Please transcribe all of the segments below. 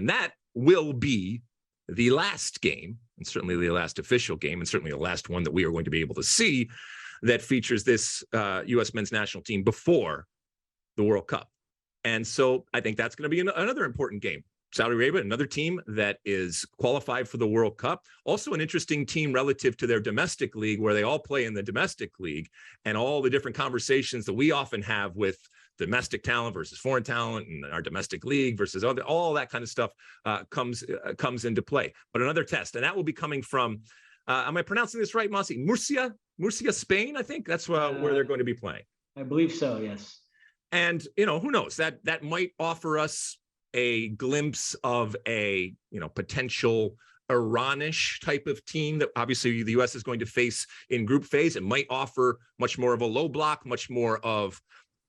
And that will be the last game, and certainly the last official game, and certainly the last one that we are going to be able to see that features this U.S. men's national team before the World Cup. And so I think that's going to be another important game. Saudi Arabia, another team that is qualified for the World Cup. Also an interesting team relative to their domestic league, where they all play in the domestic league, and all the different conversations that we often have with domestic talent versus foreign talent and our domestic league versus other, all that kind of stuff comes into play. But another test, and that will be coming from, am I pronouncing this right, Mosse? Murcia, Spain, I think that's where they're going to be playing. I believe so, yes. And, who knows, that might offer us a glimpse of a, potential Iranish type of team that obviously the U.S. is going to face in group phase. It might offer much more of a low block, much more of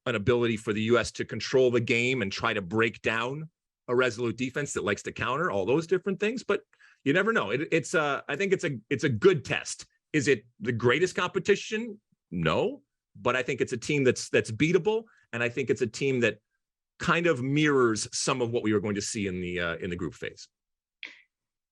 an ability for the U.S. to control the game and try to break down a resolute defense that likes to counter, all those different things. But you never know. I think it's a good test. Is it the greatest competition? No, but I think it's a team that's beatable, and I think it's a team that kind of mirrors some of what we were going to see in the group phase.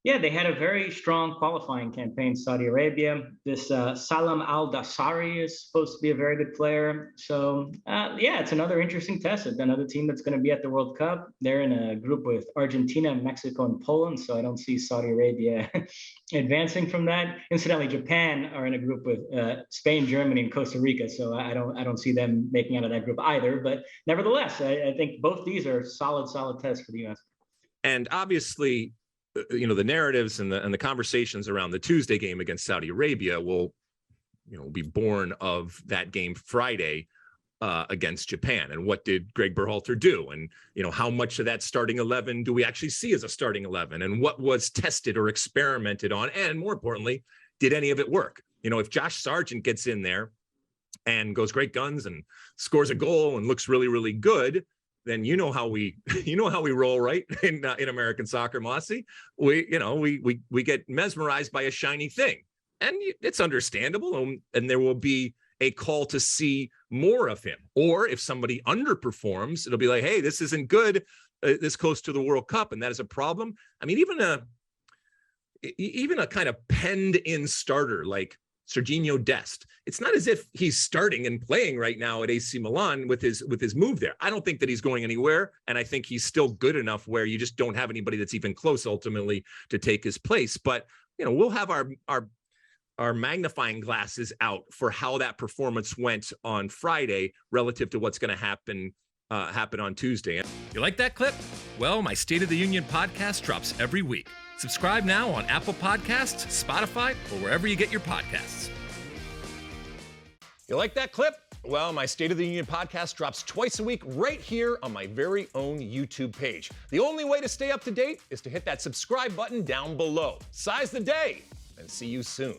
Yeah, they had a very strong qualifying campaign, Saudi Arabia. This Salam Al-Dasari is supposed to be a very good player. So, it's another interesting test. It's another team that's going to be at the World Cup. They're in a group with Argentina, Mexico, and Poland. So I don't see Saudi Arabia advancing from that. Incidentally, Japan are in a group with Spain, Germany, and Costa Rica. So I don't see them making out of that group either. But nevertheless, I think both these are solid tests for the U.S. And obviously, the narratives and the conversations around the Tuesday game against Saudi Arabia will, be born of that game Friday against Japan. And what did Greg Berhalter do? And, how much of that starting 11 do we actually see as a starting 11? And what was tested or experimented on? And more importantly, did any of it work? If Josh Sargent gets in there and goes great guns and scores a goal and looks really, really good, then you know how we roll, right? In American soccer, Mosse, we get mesmerized by a shiny thing, and it's understandable. And there will be a call to see more of him. Or if somebody underperforms, it'll be like, hey, this isn't good. This close to the World Cup, and that is a problem. I mean, even a kind of penned-in starter like Serginho Dest, it's not as if he's starting and playing right now at AC Milan with his move there. I don't think that he's going anywhere, and I think he's still good enough where you just don't have anybody that's even close ultimately to take his place. But we'll have our magnifying glasses out for how that performance went on Friday relative to what's going to happen on Tuesday. You like that clip? Well, my State of the Union podcast drops every week. Subscribe now on Apple Podcasts, Spotify, or wherever you get your podcasts. You like that clip? Well, my State of the Union podcast drops twice a week right here on my very own YouTube page. The only way to stay up to date is to hit that subscribe button down below. Size the day, and see you soon.